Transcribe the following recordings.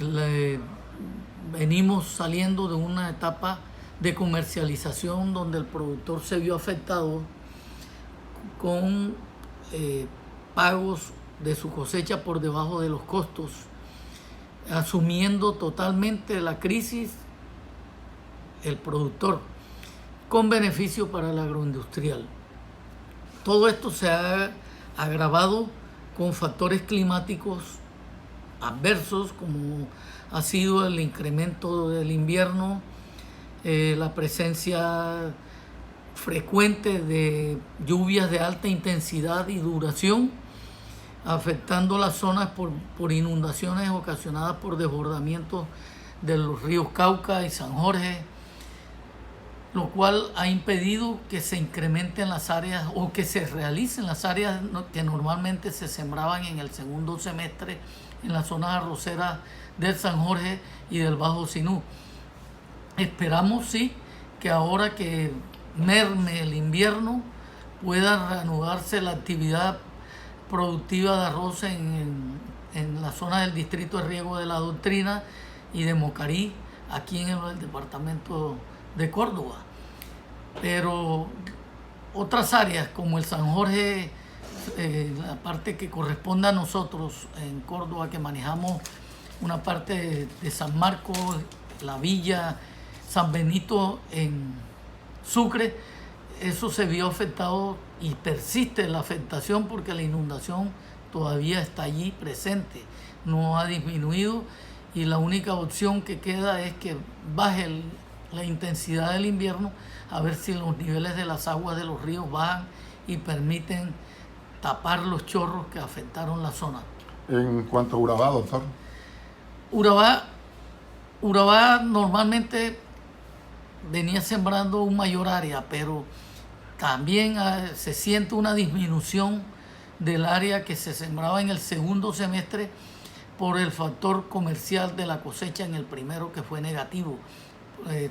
Le- Venimos saliendo de una etapa de comercialización donde el productor se vio afectado con pagos de su cosecha por debajo de los costos, asumiendo totalmente la crisis el productor, con beneficio para el agroindustrial. Todo esto se ha agravado con factores climáticos adversos, como ha sido el incremento del invierno, la presencia frecuente de lluvias de alta intensidad y duración, afectando las zonas por inundaciones ocasionadas por desbordamientos de los ríos Cauca y San Jorge, lo cual ha impedido que se incrementen las áreas o que se realicen las áreas que normalmente se sembraban en el segundo semestre en las zonas arroceras del San Jorge y del Bajo Sinú. Esperamos sí que ahora que merme el invierno pueda reanudarse la actividad productiva de arroz en la zona del distrito de riego de La Doctrina y de Mocarí, aquí en el departamento de Córdoba. Pero otras áreas como el San Jorge, la parte que corresponde a nosotros en Córdoba, que manejamos una parte de San Marcos, la Villa, San Benito en Sucre, eso se vio afectado y persiste la afectación porque la inundación todavía está allí presente, no ha disminuido, y la única opción que queda es que baje la intensidad del invierno, a ver si los niveles de las aguas de los ríos bajan y permiten tapar los chorros que afectaron la zona. En cuanto a Urabá, doctor. Urabá normalmente venía sembrando un mayor área, pero también se siente una disminución del área que se sembraba en el segundo semestre por el factor comercial de la cosecha en el primero, que fue negativo.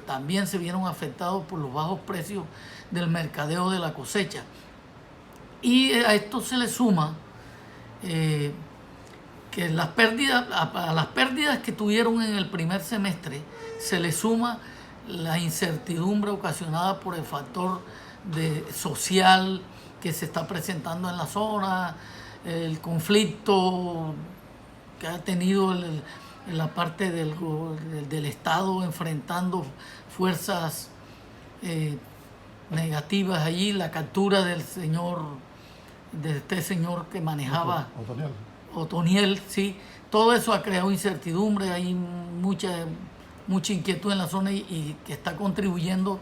También se vieron afectados por los bajos precios del mercadeo de la cosecha. Y a esto se le suma que a las pérdidas que tuvieron en el primer semestre se le suma la incertidumbre ocasionada por el factor social que se está presentando en la zona, el conflicto que ha tenido la parte del Estado enfrentando fuerzas negativas allí, la captura de este señor que manejaba Otoniel, sí, todo eso ha creado incertidumbre, hay mucha inquietud en la zona y que está contribuyendo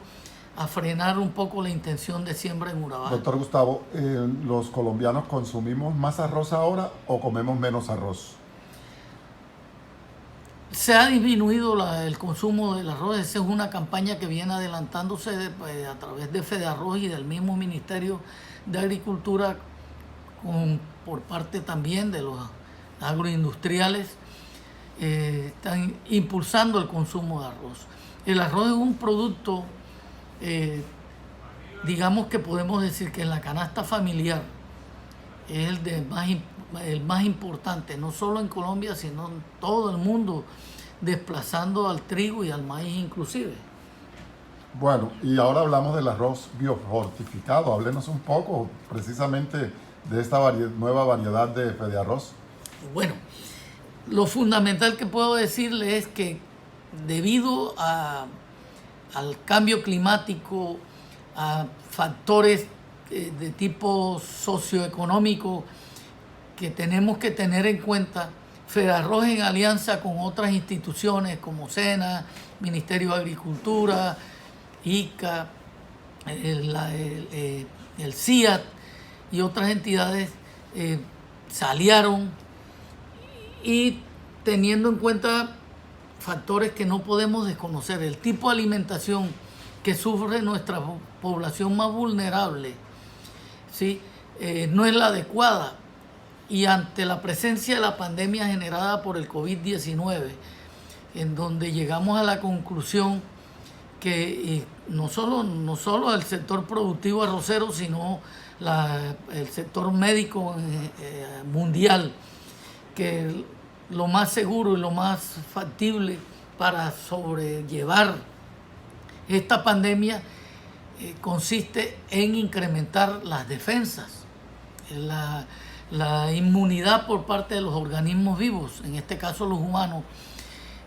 a frenar un poco la intención de siembra en Urabá. Doctor Gustavo, ¿los colombianos consumimos más arroz ahora o comemos menos arroz? Se ha disminuido el consumo del arroz. Esa es una campaña que viene adelantándose a través de FEDEARROZ y del mismo Ministerio de Agricultura, por parte también de los agroindustriales. Están impulsando el consumo de arroz. El arroz es un producto, digamos que podemos decir que en la canasta familiar es el más importante, no solo en Colombia, sino en todo el mundo, desplazando al trigo y al maíz inclusive. Bueno, y ahora hablamos del arroz biofortificado. Háblenos un poco precisamente de esta nueva variedad de FEDEARROZ. Bueno, lo fundamental que puedo decirle es que debido al cambio climático, a factores de tipo socioeconómico que tenemos que tener en cuenta, FEDEARROZ, en alianza con otras instituciones como SENA, Ministerio de Agricultura, ICA, el CIAT y otras entidades, se aliaron, y teniendo en cuenta factores que no podemos desconocer, el tipo de alimentación que sufre nuestra población más vulnerable, ¿sí? No es la adecuada. Y ante la presencia de la pandemia generada por el COVID-19, en donde llegamos a la conclusión que no solo el sector productivo arrocero, sino el sector médico mundial, que lo más seguro y lo más factible para sobrellevar esta pandemia consiste en incrementar las defensas, la inmunidad por parte de los organismos vivos, en este caso los humanos.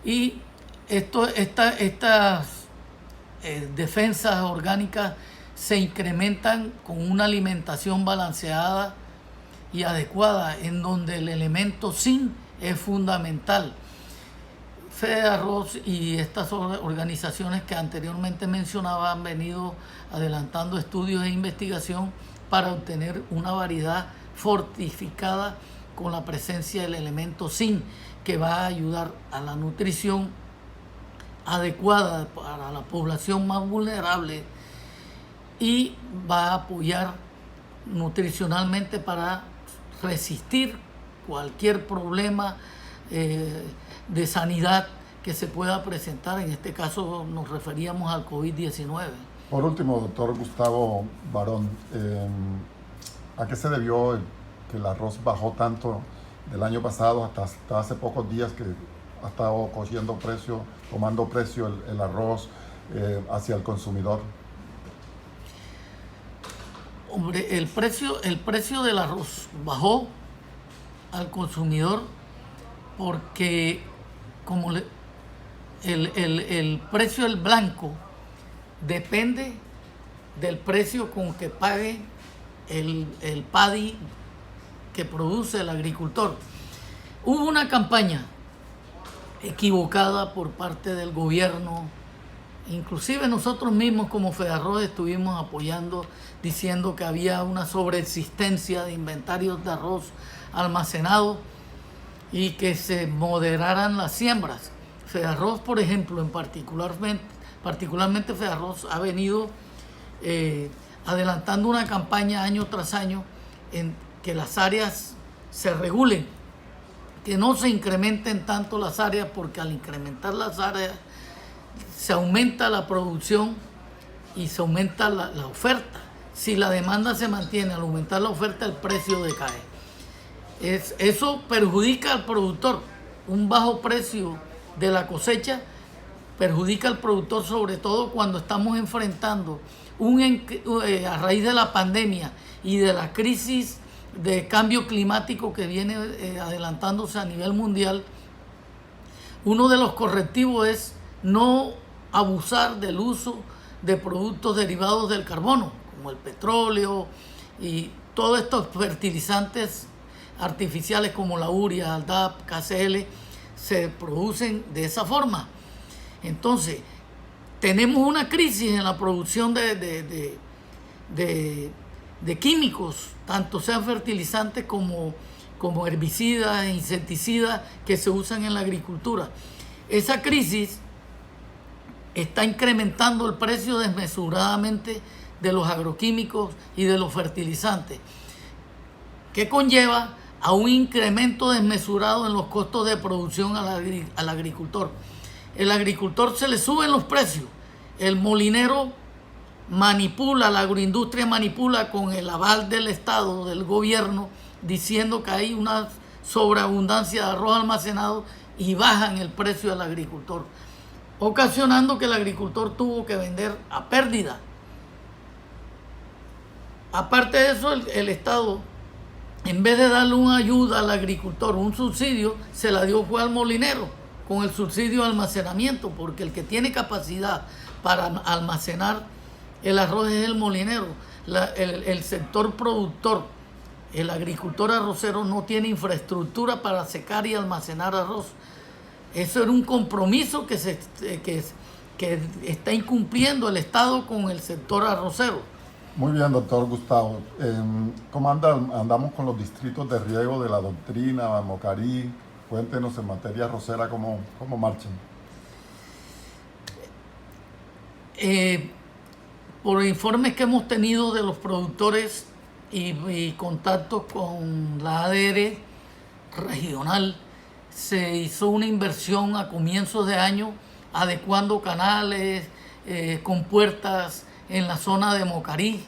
Y estas defensas orgánicas se incrementan con una alimentación balanceada y adecuada, en donde el elemento zinc es fundamental. FEDEARROZ y estas organizaciones que anteriormente mencionaba han venido adelantando estudios e investigación para obtener una variedad fortificada con la presencia del elemento zinc, que va a ayudar a la nutrición adecuada para la población más vulnerable y va a apoyar nutricionalmente para resistir cualquier problema de sanidad que se pueda presentar. En este caso nos referíamos al COVID-19. Por último, doctor Gustavo Barón, ¿a qué se debió que el arroz bajó tanto del año pasado hasta hace pocos días, que ha estado cogiendo precio, tomando precio el arroz hacia el consumidor? Hombre, el precio del arroz bajó al consumidor porque como el precio del blanco depende del precio con que pague el paddy que produce el agricultor. Hubo una campaña equivocada por parte del gobierno, inclusive nosotros mismos como FEDEARROZ estuvimos apoyando, diciendo que había una sobreexistencia de inventarios de arroz almacenado y que se moderaran las siembras. FEDEARROZ, por ejemplo, particularmente FEDEARROZ ha venido adelantando una campaña año tras año en que las áreas se regulen, que no se incrementen tanto las áreas, porque al incrementar las áreas se aumenta la producción y se aumenta la oferta. Si la demanda se mantiene, al aumentar la oferta el precio decae. Eso perjudica al productor. Un bajo precio de la cosecha perjudica al productor, sobre todo cuando estamos enfrentando a raíz de la pandemia y de la crisis de cambio climático que viene adelantándose a nivel mundial. Uno de los correctivos es no abusar del uso de productos derivados del carbono, como el petróleo y todos estos fertilizantes artificiales como la urea, el DAP, KCl, se producen de esa forma. Entonces, tenemos una crisis en la producción de químicos, tanto sean fertilizantes como herbicidas, insecticidas que se usan en la agricultura. Esa crisis está incrementando el precio desmesuradamente de los agroquímicos y de los fertilizantes, que conlleva a un incremento desmesurado en los costos de producción al agricultor. El agricultor se le suben los precios, el molinero manipula, la agroindustria manipula con el aval del Estado, del gobierno, diciendo que hay una sobreabundancia de arroz almacenado y bajan el precio al agricultor, ocasionando que el agricultor tuvo que vender a pérdida. Aparte de eso, el Estado, en vez de darle una ayuda al agricultor, un subsidio, se la dio fue al molinero con el subsidio de almacenamiento, porque el que tiene capacidad para almacenar el arroz es el molinero. El sector productor, el agricultor arrocero, no tiene infraestructura para secar y almacenar arroz. Eso era un compromiso que está incumpliendo el Estado con el sector arrocero. Muy bien, doctor Gustavo. ¿Cómo andamos con los distritos de riego de La Doctrina, Mocarí? Cuéntenos en materia arrocera cómo marchan. Por informes que hemos tenido de los productores y contactos con la ADR regional, se hizo una inversión a comienzos de año adecuando canales, compuertas en la zona de Mocarí,